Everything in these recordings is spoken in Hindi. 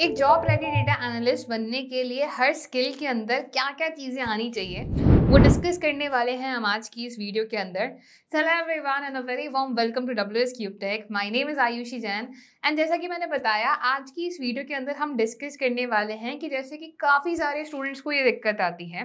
एक जॉब रेडी डेटा एनालिस्ट बनने के लिए हर स्किल के अंदर क्या क्या चीज़ें आनी चाहिए वो डिस्कस करने वाले हैं हम आज की इस वीडियो के अंदर। Hello everyone and a very warm welcome to WS cube tech. My name is Ayushi Jain and जैसा कि मैंने बताया आज की इस वीडियो के अंदर हम डिस्कस करने वाले हैं कि जैसे कि काफ़ी सारे स्टूडेंट्स को ये दिक्कत आती है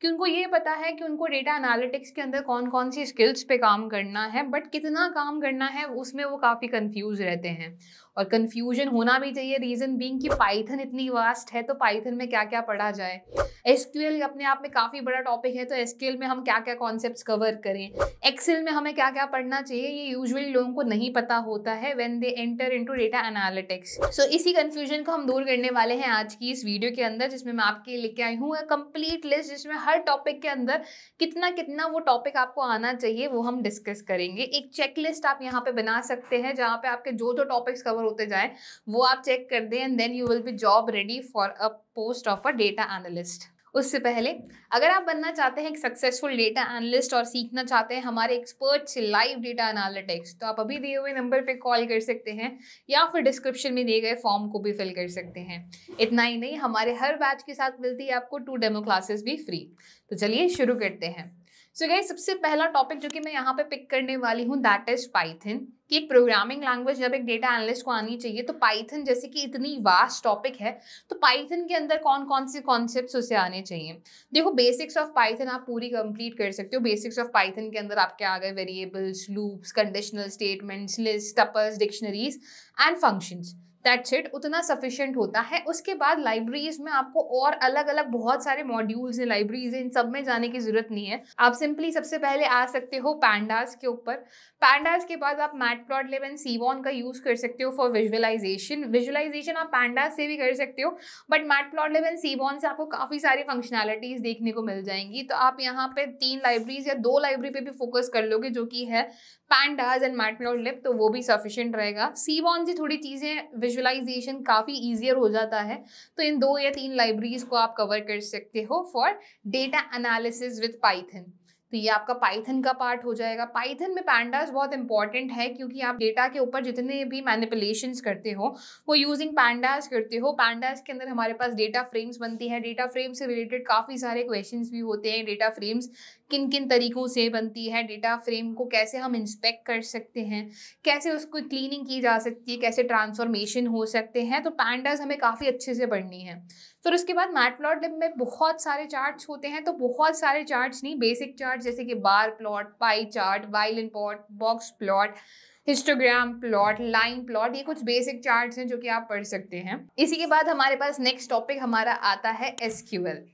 कि उनको ये पता है कि उनको डेटा एनालिटिक्स के अंदर कौन कौन सी स्किल्स पे काम करना है, बट कितना काम करना है उसमें वो काफ़ी कंफ्यूज रहते हैं। और कंफ्यूजन होना भी चाहिए, रीजन बीइंग कि पाइथन इतनी वास्ट है तो पाइथन में क्या क्या पढ़ा जाए। एसक्यूएल अपने आप में काफ़ी बड़ा टॉपिक है तो एसक्यूएल में हम क्या क्या कॉन्सेप्ट्स कवर करें, एक्सेल में हमें क्या क्या पढ़ना चाहिए, ये यूजुअली लोगों को नहीं पता होता है when they enter into data analytics. So इसी कंफ्यूजन को हम दूर करने वाले हैं आज की इस वीडियो के अंदर, जिसमें मैं आपके लेके आई हूँ कंप्लीट लिस्ट, जिसमें हर टॉपिक के अंदर कितना कितना वो टॉपिक आपको आना चाहिए वो हम डिस्कस करेंगे। एक चेक लिस्ट आप यहाँ पे बना सकते हैं जहाँ पे आपके जो जो टॉपिक्स कवर होते जाएं वो आप चेक कर दें and then you will be job ready for a post of a data analyst. उससे पहले अगर आप बनना चाहते हैं एक सक्सेसफुल डेटा एनालिस्ट और सीखना चाहते हैं हमारे एक्सपर्ट से लाइव डेटा एनालिटिक्स, तो आप अभी दिए हुए नंबर पे कॉल कर सकते हैं या फिर डिस्क्रिप्शन में दिए गए फॉर्म को भी फिल कर सकते हैं। इतना ही नहीं, हमारे हर बैच के साथ मिलती है आपको 2 डेमो क्लासेस भी फ्री। तो चलिए शुरू करते हैं। सो गाइस, सबसे पहला टॉपिक जो कि मैं यहाँ पे पिक करने वाली हूँ दैट इज पाइथन। कि एक प्रोग्रामिंग लैंग्वेज जब एक डेटा एनालिस्ट को आनी चाहिए तो पाइथन जैसे कि इतनी वास्ट टॉपिक है तो पाइथन के अंदर कौन कौन से कॉन्सेप्ट्स उसे आने चाहिए। देखो, बेसिक्स ऑफ पाइथन आप पूरी कंप्लीट कर सकते हो। बेसिक्स ऑफ पाइथन के अंदर आपके आ गए variables, loops, conditional statements, list, tuples, dictionaries and functions. That's it, उतना सफिशिएंट होता है। उसके बाद लाइब्रेरीज में आपको और अलग अलग बहुत सारे मॉड्यूल्स हैं, लाइब्रेरीज हैं, इन सब में जाने की जरूरत नहीं है। आप सिंपली सबसे पहले आ सकते हो पैंडास के ऊपर। पैंडास के बाद आप मैटप्लॉटलिब एंड सीवॉन का यूज कर सकते हो फॉर विजुअलाइजेशन आप पैंडास से भी कर सकते हो, बट मैटप्लॉटलिब एंड सीवॉन से आपको काफी सारी फंक्शनैलिटीज देखने को मिल जाएंगी। तो आप यहाँ पे 3 लाइब्रेरीज या 2 लाइब्रेरी पे भी फोकस कर लोगे जो कि है पैंडास एंड मैटप्लॉटलिब, तो वो भी सफिशिएंट रहेगा। सीवॉन से थोड़ी चीजें विजुअलाइजेशन काफी ईजियर हो जाता है, तो इन 2 या 3 लाइब्रेरीज को आप कवर कर सकते हो for data analysis with Python. तो ये आपका पाइथन का पार्ट हो जाएगा। पाइथन में पैंडास बहुत इंपॉर्टेंट है क्योंकि आप डेटा के ऊपर जितने भी मैनिपुलेशंस करते हो वो यूजिंग पैंडास करते हो। पैंडास के अंदर हमारे पास डेटा फ्रेम्स बनती है, डेटा फ्रेम से रिलेटेड काफ़ी सारे क्वेश्चंस भी होते हैं। डेटा फ्रेम्स किन किन तरीकों से बनती है, डेटा फ्रेम को कैसे हम इंस्पेक्ट कर सकते हैं, कैसे उसको क्लीनिंग की जा सकती है, कैसे ट्रांसफॉर्मेशन हो सकते हैं, तो पैंडास हमें काफ़ी अच्छे से पढ़नी है। फिर उसके बाद मैटप्लॉटलिब में बहुत सारे चार्ट्स होते हैं, तो बहुत सारे चार्ट्स नहीं, बेसिक चार्ट जैसे कि bar plot, pie chart, violin plot, box plot, histogram plot, line plot, ये कुछ बेसिक चार्ट्स हैं जो कि आप पढ़ सकते हैं। इसी के बाद हमारे पास नेक्स्ट टॉपिक हमारा आता है एसक्यूएल।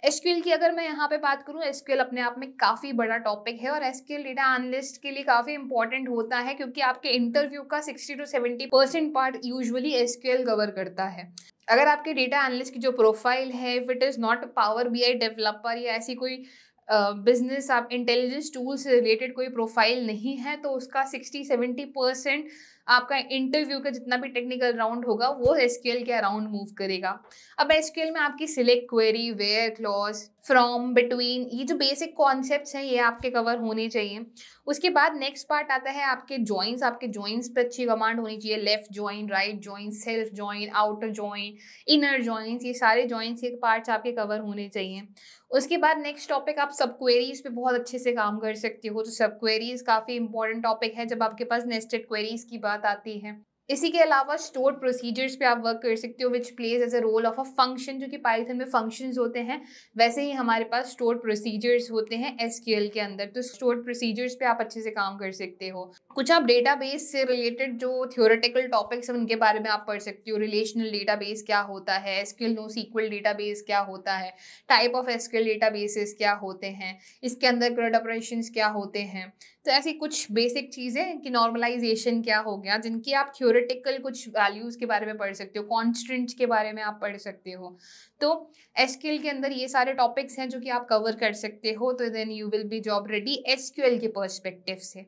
एसक्यूएल की अगर मैं यहाँ पे बात करूँ, एसक्यूएल अपने आप में काफ़ी बड़ा टॉपिक है और एसक्यूएल डेटा एनालिस्ट के लिए काफ़ी इंपॉर्टेंट होता है क्योंकि आपके इंटरव्यू का 60 to 70% part usually SQL cover करता है। अगर आपके डेटा एनालिस्ट की जो प्रोफाइल है, if it is not power BI developer या ऐसी कोई बिजनेस आप इंटेलिजेंस टूल से रिलेटेड कोई प्रोफाइल नहीं है, तो उसका 60-70% आपका इंटरव्यू का जितना भी टेक्निकल राउंड होगा वो एसक्यूएल के अराउंड मूव करेगा। अब एसक्यूएल में आपकी select query, where clause, from, between, ये जो बेसिक कॉन्सेप्ट्स हैं ये आपके कवर होने चाहिए। उसके बाद नेक्स्ट पार्ट आता है आपके जॉइंस। आपके जॉइंस पे अच्छी कमांड होनी चाहिए। Left join, right join, self join, outer join, inner joins, ये सारे जॉइंस के पार्ट्स आपके कवर होने चाहिए। उसके बाद नेक्स्ट टॉपिक, आप सब क्वेरीज पे बहुत अच्छे से काम कर सकते हो। तो सब क्वेरीज काफ़ी इंपॉर्टेंट टॉपिक है जब आपके पास नेस्टेड क्वेरीज की बात आती है। इसी के अलावा स्टोर्ड प्रोसीजर्स पे आप वर्क कर सकते हो which plays as a role of a function. जो कि पाइथन में फंक्शंस होते हैं वैसे ही हमारे पास स्टोर्ड प्रोसीजर्स होते हैं एसक्यूएल के अंदर। तो स्टोर्ड प्रोसीजर्स पे आप अच्छे से काम कर सकते हो। कुछ आप डेटाबेस से रिलेटेड जो थ्योरेटिकल टॉपिक्स हैं उनके बारे में आप पढ़ सकते हो। रिलेशनल डेटाबेस क्या होता है, एसक्यूएल नो सीक्वल डेटाबेस क्या होता है, टाइप ऑफ एसक्यूएल डेटाबेसेस क्या होते हैं, इसके अंदर CRUD ऑपरेशंस क्या होते हैं। तो ऐसी कुछ बेसिक चीज़ें कि नॉर्मलाइजेशन क्या हो गया, जिनकी आप थ्योरेटिकल कुछ वैल्यूज़ के बारे में पढ़ सकते हो, कॉन्स्टेंट्स के बारे में आप पढ़ सकते हो। तो एसक्यूएल के अंदर ये सारे टॉपिक्स हैं जो कि आप कवर कर सकते हो। तो then you will be job ready SQL के पर्सपेक्टिव से।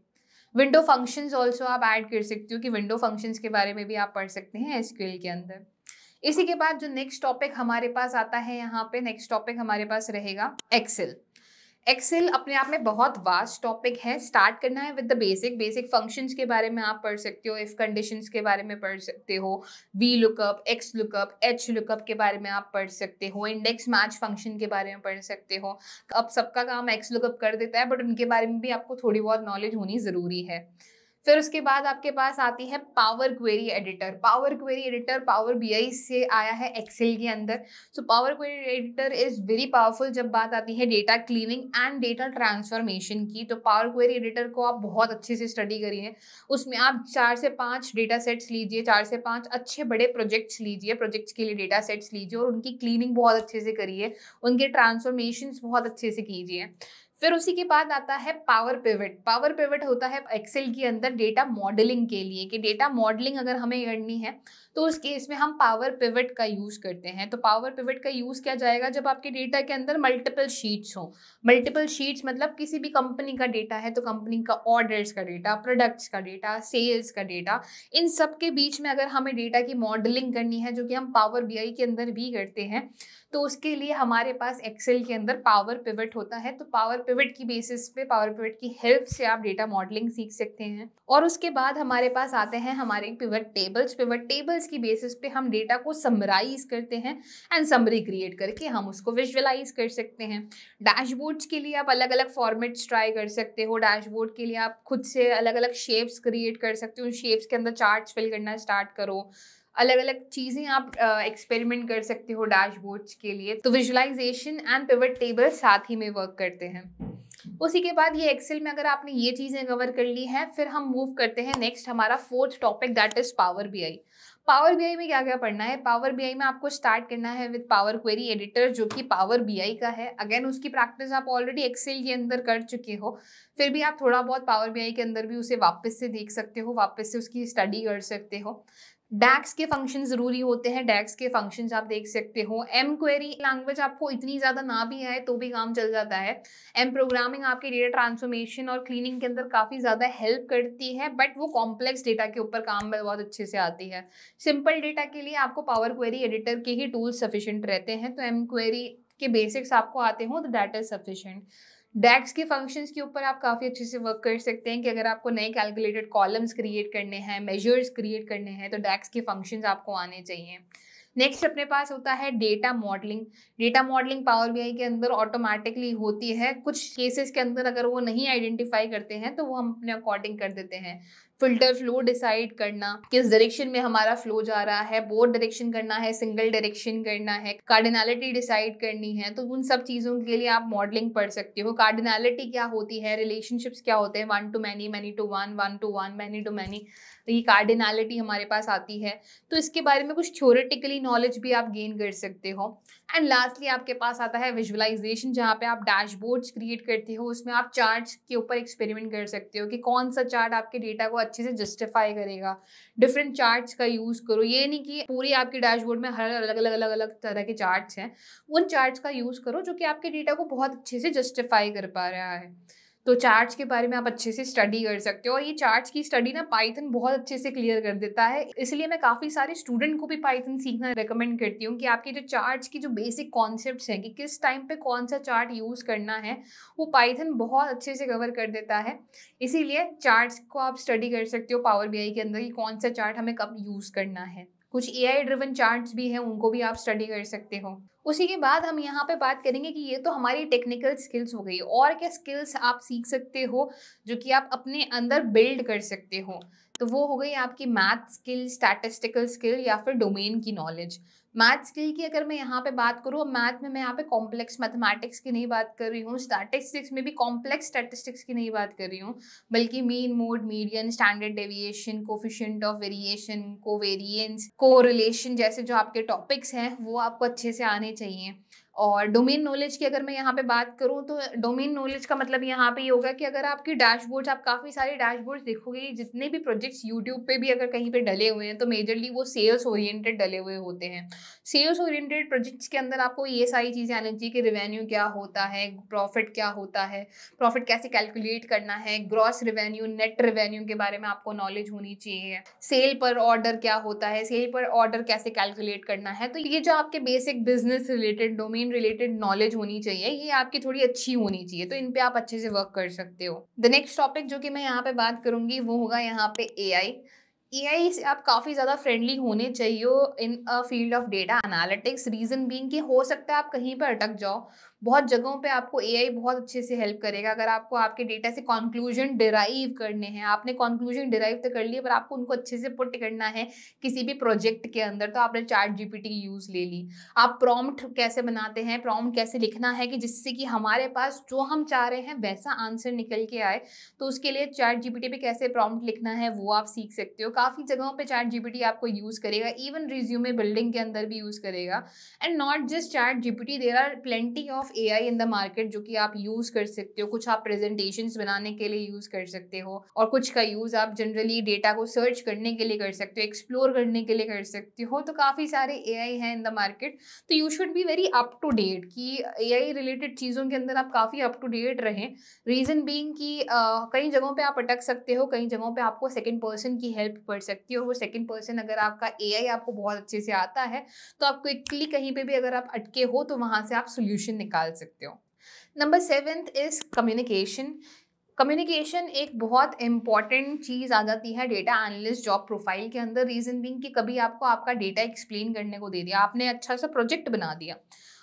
विंडो फंक्शंस ऑल्सो आप ऐड कर सकते हो कि विंडो फंक्शंस के बारे में भी आप पढ़ सकते हैं एसक्यूएल के अंदर। इसी के बाद जो नेक्स्ट टॉपिक हमारे पास आता है, यहाँ पे नेक्स्ट टॉपिक हमारे पास रहेगा एक्सेल। एक्सेल अपने आप में बहुत वास्ट टॉपिक है। स्टार्ट करना है with the basic basic functions के बारे में आप पढ़ सकते हो, इफ कंडीशंस के बारे में पढ़ सकते हो, V lookup, x lookup, H lookup के बारे में आप पढ़ सकते हो, इंडेक्स मैच फंक्शन के बारे में पढ़ सकते हो। अब सबका काम एक्स लुकअप कर देता है, बट उनके बारे में भी आपको थोड़ी बहुत नॉलेज होनी ज़रूरी है। फिर उसके बाद आपके पास आती है power query editor. Power query editor power BI से आया है एक्सेल के अंदर। So power query editor is very powerful जब बात आती है data cleaning and data transformation की। तो पावर क्वेरी एडिटर को आप बहुत अच्छे से स्टडी करिए। उसमें आप 4 से 5 डेटा सेट्स लीजिए, 4 से 5 अच्छे बड़े प्रोजेक्ट्स लीजिए, प्रोजेक्ट्स के लिए डेटा सेट्स लीजिए और उनकी क्लीनिंग बहुत अच्छे से करिए, उनके ट्रांसफॉर्मेशंस बहुत अच्छे से कीजिए। फिर उसी के बाद आता है पावर पिवट। पावर पिवट होता है एक्सेल के अंदर डेटा मॉडलिंग के लिए, कि डेटा मॉडलिंग अगर हमें करनी है तो उस केस में हम पावर पिवट का यूज करते हैं। तो पावर पिवट का यूज किया जाएगा जब आपके डेटा के अंदर मल्टीपल शीट्स हो। मल्टीपल शीट्स मतलब किसी भी कंपनी का डेटा है तो कंपनी का ऑर्डर्स का डेटा, प्रोडक्ट्स का डेटा, सेल्स का डेटा, इन सब के बीच में अगर हमें डेटा की मॉडलिंग करनी है, जो कि हम पावर बीआई के अंदर भी करते हैं, तो उसके लिए हमारे पास एक्सेल के अंदर पावर पिवट होता है। तो पावर पिवट की बेसिस पे, पावर पिवट की हेल्प से आप डेटा मॉडलिंग सीख सकते हैं। और उसके बाद हमारे पास आते हैं हमारे पिवट टेबल्स। पिवट टेबल्स की बेसिस पे हम डेटा को समराइज करते हैं एंड समरी क्रिएट करके हम उसको विजुअलाइज कर सकते हैं। डैशबोर्ड्स के लिए आप अलग अलग फॉर्मेट्स ट्राई कर सकते हो। डैशबोर्ड के लिए आप खुद से अलग अलग शेप्स क्रिएट कर सकते हो, उन शेप्स के अंदर चार्ट्स फिल करना स्टार्ट करो। अलग अलग चीज़ें आप एक्सपेरिमेंट कर सकते हो डैशबोर्ड्स के लिए। तो विजुअलाइजेशन एंड पिवट टेबल साथ ही में वर्क करते हैं। उसी के बाद ये एक्सेल में अगर आपने ये चीज़ें कवर कर ली हैं, फिर हम मूव करते हैं नेक्स्ट हमारा fourth topic, that is power BI. Power BI में क्या क्या पढ़ना है? पावर बीआई में आपको स्टार्ट करना है विद पावर क्वेरी एडिटर, जो कि पावर बीआई का है। अगेन उसकी प्रैक्टिस आप ऑलरेडी एक्सेल के अंदर कर चुके हो, फिर भी आप थोड़ा बहुत पावर बीआई के अंदर भी उसे वापस से देख सकते हो, वापस से उसकी स्टडी कर सकते हो। डैक्स के फंक्शन ज़रूरी होते हैं, डैक्स के फंक्शंस आप देख सकते हो। एम क्वेरी लैंग्वेज आपको इतनी ज़्यादा ना भी आए तो भी काम चल जाता है। एम प्रोग्रामिंग आपके डेटा ट्रांसफॉर्मेशन और क्लीनिंग के अंदर काफ़ी ज़्यादा हेल्प करती है, बट वो कॉम्प्लेक्स डेटा के ऊपर काम में बहुत अच्छे से आती है। सिंपल डेटा के लिए आपको पावर क्वेरी एडिटर के ही टूल्स सफिशिएंट रहते हैं। तो एम क्वेरी के बेसिक्स आपको आते हो तो दैट इज सफिशिएंट। डैक्स के फंक्शंस के ऊपर आप काफ़ी अच्छे से वर्क कर सकते हैं कि अगर आपको नए कैलकुलेटेड कॉलम्स क्रिएट करने हैं, मेजर्स क्रिएट करने हैं, तो डैक्स के फंक्शंस आपको आने चाहिए। नेक्स्ट अपने पास होता है data modelling. Data modelling power BI के अंदर ऑटोमेटिकली होती है। कुछ केसेस के अंदर अगर वो नहीं आइडेंटिफाई करते हैं तो वो हम अपने अकॉर्डिंग कर देते हैं। फिल्टर फ्लो डिसाइड करना, किस डायरेक्शन में हमारा फ्लो जा रहा है, बोथ डायरेक्शन करना है, सिंगल डायरेक्शन करना है, कार्डिनैलिटी डिसाइड करनी है, तो उन सब चीज़ों के लिए आप मॉडलिंग पढ़ सकते हो। कार्डिनैलिटी क्या होती है, रिलेशनशिप्स क्या होते हैं, 1 to many, many to 1, 1 to 1, many to many, तो ये कार्डिनैलिटी हमारे पास आती है। तो इसके बारे में कुछ थ्योरेटिकली नॉलेज भी आप गेन कर सकते हो। एंड लास्टली आपके पास आता है विजुअलाइजेशन, जहाँ पे आप डैशबोर्ड्स क्रिएट करते हो। उसमें आप चार्ट्स के ऊपर एक्सपेरिमेंट कर सकते हो कि कौन सा चार्ट आपके डेटा को अच्छे से जस्टिफाई करेगा। डिफरेंट चार्ट्स का यूज़ करो, ये नहीं कि पूरी आपकी डैशबोर्ड में हर अलग अलग अलग अलग तरह के चार्ट्स हैं। उन चार्ट्स का यूज़ करो जो कि आपके डेटा को बहुत अच्छे से जस्टिफाई कर पा रहा है। तो चार्ट्स के बारे में आप अच्छे से स्टडी कर सकते हो, और ये चार्ट्स की स्टडी ना पाइथन बहुत अच्छे से क्लियर कर देता है। इसलिए मैं काफ़ी सारे स्टूडेंट को भी पाइथन सीखना रेकमेंड करती हूँ कि आपके जो चार्ट्स की जो बेसिक कॉन्सेप्ट्स हैं कि किस टाइम पे कौन सा चार्ट यूज़ करना है, वो पाइथन बहुत अच्छे से कवर कर देता है। इसीलिए चार्ट्स को आप स्टडी कर सकते हो पावर बीआई के अंदर कि कौन सा चार्ट हमें कब यूज़ करना है। कुछ एआई ड्रिवन चार्ट्स भी हैं, उनको भी आप स्टडी कर सकते हो। उसी के बाद हम यहाँ पे बात करेंगे कि ये तो हमारी टेक्निकल स्किल्स हो गई, और क्या स्किल्स आप सीख सकते हो जो कि आप अपने अंदर बिल्ड कर सकते हो। तो वो हो गई आपकी मैथ स्किल, स्टैटिस्टिकल स्किल या फिर डोमेन की नॉलेज। मैथ स्किल की अगर मैं यहाँ पे बात करूँ, मैथ में मैं यहाँ पे कॉम्प्लेक्स मैथमेटिक्स की नहीं बात कर रही हूँ, स्टैटिस्टिक्स में भी कॉम्प्लेक्स स्टैटिस्टिक्स की नहीं बात कर रही हूँ, बल्कि mean, mode, median, standard deviation, coefficient of variation, covariance, correlation जैसे जो आपके टॉपिक्स हैं वो आपको अच्छे से आने चाहिए। और डोमेन नॉलेज की अगर मैं यहाँ पे बात करूँ, तो डोमेन नॉलेज का मतलब यहाँ पे ये होगा कि अगर आपकी डैशबोर्ड्स, आप काफ़ी सारे डैशबोर्ड्स देखोगे, जितने भी प्रोजेक्ट्स यूट्यूब पे भी अगर कहीं पे डले हुए हैं तो मेजरली वो सेल्स ओरिएंटेड डले हुए होते हैं। सेल्स ओरिएंटेड प्रोजेक्ट्स के अंदर आपको ये सारी चीज़ें आनी चाहिए कि रेवेन्यू क्या होता है, प्रॉफिट क्या होता है, प्रॉफिट कैसे कैलकुलेट करना है, ग्रॉस रेवेन्यू, नेट रेवेन्यू के बारे में आपको नॉलेज होनी चाहिए, सेल पर ऑर्डर क्या होता है, सेल पर ऑर्डर कैसे कैलकुलेट करना है। तो ये जो आपके basic business related, domain domain related knowledge होनी चाहिए, ये आपकी थोड़ी अच्छी होनी चाहिए, तो इन पे आप अच्छे से वर्क कर सकते हो। द नेक्स्ट टॉपिक जो कि मैं यहाँ पे बात करूंगी वो होगा यहाँ पे एआई। एआई से आप काफ़ी ज़्यादा फ्रेंडली होने चाहिए in a field of data analytics. Reason being कि हो सकता है आप कहीं पर अटक जाओ, बहुत जगहों पे आपको एआई बहुत अच्छे से हेल्प करेगा। अगर आपको आपके डेटा से कंक्लूजन डिराइव करने हैं, आपने कंक्लूजन डिराइव तो कर लिए पर आपको उनको अच्छे से पुट करना है किसी भी प्रोजेक्ट के अंदर, तो आपने चैट जीपीटी की यूज़ ले ली। आप प्रॉम्प्ट कैसे बनाते हैं, प्रॉम्प्ट कैसे लिखना है कि जिससे कि हमारे पास जो हम चाह रहे हैं वैसा आंसर निकल के आए, तो उसके लिए चैट जीपीटी पे कैसे प्रॉम्प्ट लिखना है वो आप सीख सकते हो। काफ़ी जगहों पे चैट जीपीटी आपको यूज़ करेगा, इवन रिज्यूमे बिल्डिंग के अंदर भी यूज़ करेगा। And not just ChatGPT, there are plenty of AI in the market जो कि आप यूज़ कर सकते हो। कुछ आप प्रेजेंटेशंस बनाने के लिए यूज़ कर सकते हो और कुछ का यूज़ आप जनरली डेटा को सर्च करने के लिए कर सकते हो, एक्सप्लोर करने के लिए कर सकते हो। तो काफ़ी सारे एआई हैं इन द मार्केट, तो you should be very up to date कि एआई रिलेटेड चीज़ों के अंदर आप काफ़ी अप टू डेट रहें। रीज़न बीइंग कि कई जगहों पे आप अटक सकते हो, कई जगहों पे आपको सेकंड पर्सन की हेल्प पड़ सकती है, और वो सेकंड पर्सन अगर आपका एआई आपको बहुत अच्छे से आता है तो आप क्विकली कहीं पे भी अगर आप अटके हो तो वहाँ से आप सोल्यूशन निकाल सकते हो। Number 7th is communication. Communication एक बहुत इंपॉर्टेंट चीज़ आ जाती है डेटा एनालिस्ट जॉब प्रोफाइल के अंदर। रीज़न बीइंग कि कभी आपको आपका डेटा एक्सप्लेन करने को दे दिया, आपने अच्छा सा प्रोजेक्ट बना दिया,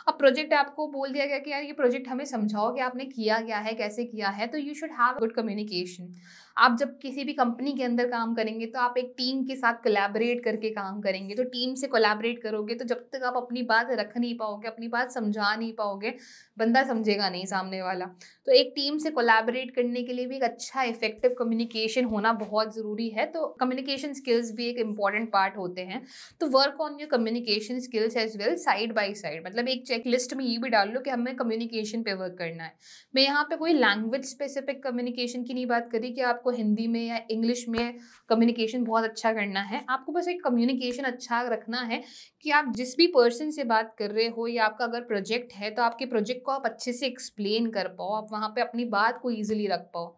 अब प्रोजेक्ट आपको बोल दिया गया कि यार ये प्रोजेक्ट हमें समझाओ कि आपने किया क्या है, कैसे किया है, तो you should have good communication. आप जब किसी भी कंपनी के अंदर काम करेंगे तो आप एक टीम के साथ कोलैबोरेट करके काम करेंगे, तो टीम से कोलैबोरेट करोगे तो जब तक आप अपनी बात रख नहीं पाओगे, अपनी बात समझा नहीं पाओगे, बंदा समझेगा नहीं सामने वाला। तो एक टीम से कोलैबोरेट करने के लिए भी एक अच्छा इफेक्टिव कम्युनिकेशन होना बहुत ज़रूरी है, तो कम्युनिकेशन स्किल्स भी एक इम्पॉर्टेंट पार्ट होते हैं। तो work on your communication skills as well side by side, मतलब एक चेक लिस्ट में ये भी डाल लो कि हमें कम्युनिकेशन पे वर्क करना है। मैं यहाँ पे कोई लैंग्वेज स्पेसिफिक कम्युनिकेशन की नहीं बात करी कि आपको हिंदी में या इंग्लिश में कम्युनिकेशन बहुत अच्छा करना है, आपको बस एक कम्युनिकेशन अच्छा रखना है कि आप जिस भी पर्सन से बात कर रहे हो, या आपका अगर प्रोजेक्ट है तो आपके प्रोजेक्ट को आप अच्छे से एक्सप्लेन कर पाओ, आप वहाँ पे अपनी बात को ईजिली रख पाओ।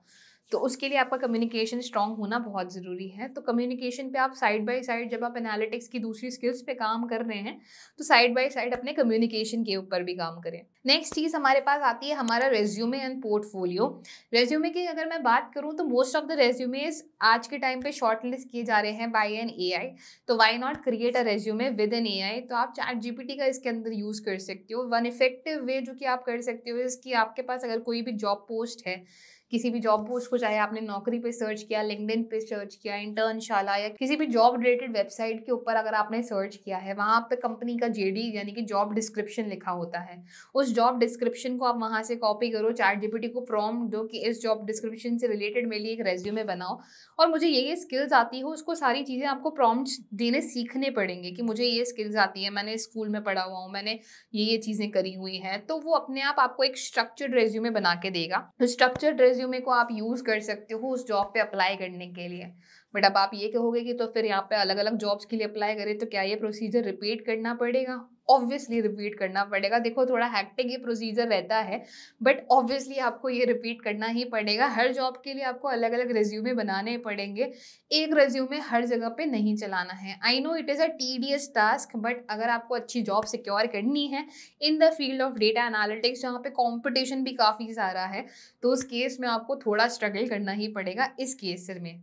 तो उसके लिए आपका कम्युनिकेशन स्ट्रांग होना बहुत ज़रूरी है। तो कम्युनिकेशन पे आप साइड बाय साइड, जब आप एनालिटिक्स की दूसरी स्किल्स पे काम कर रहे हैं तो साइड बाय साइड अपने कम्युनिकेशन के ऊपर भी काम करें। नेक्स्ट चीज़ हमारे पास आती है हमारा रेज्यूमे एंड पोर्टफोलियो। रेज्यूमे की अगर मैं बात करूँ तो मोस्ट ऑफ द रेज्यूमेज आज के टाइम पे शॉर्टलिस्ट किए जा रहे हैं बाय एन एआई, तो why not create a resume with an AI. तो आप चैट जीपीटी का इसके अंदर यूज़ कर सकते हो। वन इफेक्टिव वे जो कि आप कर सकते हो इसकी, आपके पास अगर कोई भी जॉब पोस्ट है, किसी भी जॉब पोस्ट को चाहे आपने नौकरी पे सर्च किया, लिंक्डइन पे सर्च किया, इंटर्नशाला या किसी भी जॉब रिलेटेड वेबसाइट के ऊपर अगर आपने सर्च किया है, वहाँ पे कंपनी का जेडी यानी कि जॉब डिस्क्रिप्शन लिखा होता है। उस जॉब डिस्क्रिप्शन को आप वहाँ से कॉपी करो, चैट जीपीटी को प्रॉम्प्ट दो कि इस जॉब डिस्क्रिप्शन से रिलेटेड मेरे लिए एक रेज्यूमे बनाओ, और मुझे ये स्किल्स आती हो, उसको सारी चीज़ें आपको प्रॉम्प्ट्स देने सीखने पड़ेंगे कि मुझे ये स्किल्स आती है, मैंने स्कूल में पढ़ा हुआ हूँ, मैंने ये चीज़ें करी हुई हैं, तो वो अपने आप आपको एक स्ट्रक्चर्ड रेज्यूमे बना के देगा। तो स्ट्रक्चर्ड रेज्यूमे को आप यूज़ कर सकते हो उस जॉब पे अप्लाई करने के लिए। बट अब आप ये कहोगे कि तो फिर यहाँ पे अलग अलग जॉब्स के लिए अप्लाई करें तो क्या ये प्रोसीजर रिपीट करना पड़ेगा? ऑब्वियसली रिपीट करना पड़ेगा। देखो थोड़ा हैक्टिक ये प्रोसीजर रहता है, बट ऑब्वियसली आपको ये रिपीट करना ही पड़ेगा। हर जॉब के लिए आपको अलग अलग रेज्यूमे बनाने पड़ेंगे, एक रेज्यूमे हर जगह पे नहीं चलाना है। I know it is a tedious task, but अगर आपको अच्छी जॉब सिक्योर करनी है इन the field of data analytics जहाँ पे कॉम्पिटिशन भी काफ़ी सारा है, तो उस केस में आपको थोड़ा स्ट्रगल करना ही पड़ेगा इस केस में।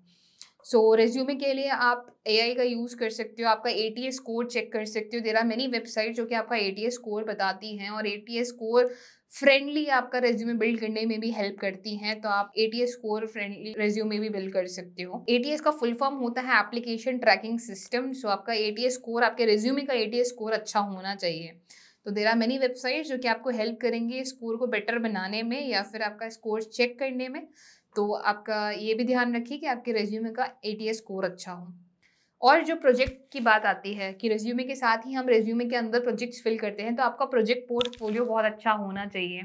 सो रेज्यूमे के लिए आप एआई का यूज़ कर सकते हो, आपका एटीएस स्कोर चेक कर सकते हो। देयर आर मेनी वेबसाइट जो कि आपका एटीएस स्कोर बताती हैं, और एटीएस स्कोर फ्रेंडली आपका रेज्यूमे बिल्ड करने में भी हेल्प करती हैं, तो आप एटीएस स्कोर फ्रेंडली रेज्यूमे भी बिल्ड कर सकते हो। एटीएस का फुल फॉर्म होता है एप्लीकेशन ट्रैकिंग सिस्टम। सो आपका एटीएस स्कोर, आपके रेज्यूमे का एटीएस स्कोर अच्छा होना चाहिए। तो देयर आर मेनी वेबसाइट्स जो कि आपको हेल्प करेंगे स्कोर को बेटर बनाने में या फिर आपका स्कोर चेक करने में। तो आपका ये भी ध्यान रखिए कि आपके रेज्यूमे का एटीएस स्कोर अच्छा हो। और जो प्रोजेक्ट की बात आती है कि रेज्यूमे के साथ ही हम रेज्यूमे के अंदर प्रोजेक्ट्स फिल करते हैं, तो आपका प्रोजेक्ट पोर्टफोलियो बहुत अच्छा होना चाहिए।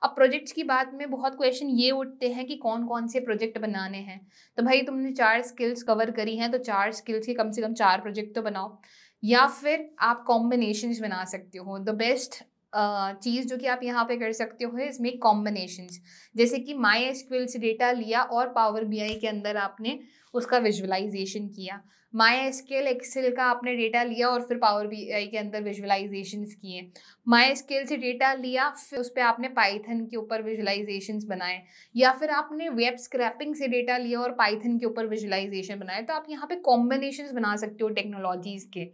अब प्रोजेक्ट्स की बात में बहुत क्वेश्चन ये उठते हैं कि कौन कौन से प्रोजेक्ट बनाने हैं। तो भाई तुमने 4 स्किल्स कवर करी हैं, तो 4 स्किल्स के कम से कम 4 प्रोजेक्ट तो बनाओ, या फिर आप कॉम्बिनेशंस बना सकते हो। द बेस्ट चीज़ जो कि आप यहाँ पे कर सकते हो इसमें कॉम्बिनेशंस, जैसे कि माई एसक्यूएल से डेटा लिया और पावर बीआई के अंदर आपने उसका विजुअलाइजेशन किया। माई एसक्यूएल एक्सेल का आपने डेटा लिया और फिर पावर बीआई के अंदर विजुअलाइजेशंस किए। माई एसक्यूएल से डेटा लिया, फिर उस पर आपने पाइथन के ऊपर विजुअलाइजेशंस बनाए, या फिर आपने वेब स्क्रैपिंग से डेटा लिया और पाइथन के ऊपर विजुअलाइजेशन बनाए। तो आप यहाँ पे कॉम्बिनेशंस बना सकते हो टेक्नोलॉजीज के।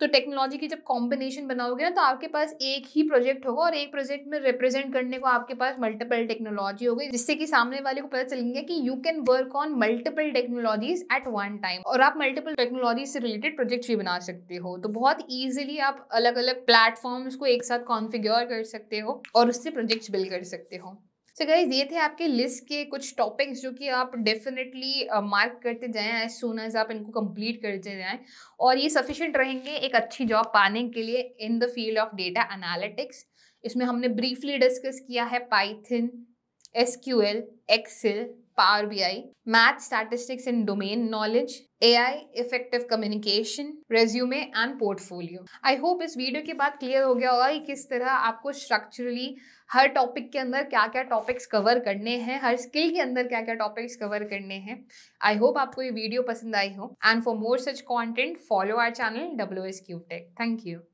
तो टेक्नोलॉजी की जब कॉम्बिनेशन बनाओगे ना, तो आपके पास एक ही प्रोजेक्ट होगा और एक प्रोजेक्ट में रिप्रेजेंट करने को आपके पास मल्टीपल टेक्नोलॉजी होगी, जिससे कि सामने वाले को पता चलेंगे कि you can work on multiple technologies at one time. और आप मल्टीपल टेक्नोलॉजी से रिलेटेड प्रोजेक्ट्स भी बना सकते हो। तो बहुत ईजिली आप अलग अलग प्लेटफॉर्म्स को एक साथ कॉन्फ़िगर कर सकते हो और उससे प्रोजेक्ट्स बिल्ड कर सकते हो। सो गाइज, ये थे आपके लिस्ट के कुछ टॉपिक्स जो कि आप डेफिनेटली मार्क करते जाएं एज सून एज आप इनको कंप्लीट करते जाएं, और ये सफिशिएंट रहेंगे एक अच्छी जॉब पाने के लिए in the field of data analytics. इसमें हमने ब्रीफली डिस्कस किया है Python, SQL, Excel, Power BI, math, statistics and domain knowledge, AI, effective communication, resume and portfolio. I hope इस वीडियो के बाद क्लियर हो गया होगा कि किस तरह आपको स्ट्रक्चरली हर टॉपिक के अंदर क्या क्या टॉपिक्स कवर करने हैं, हर स्किल के अंदर क्या क्या टॉपिक्स कवर करने हैं। आई होप आपको ये वीडियो पसंद आई हो, and for more such content follow our channel WS Cube Tech। Thank you.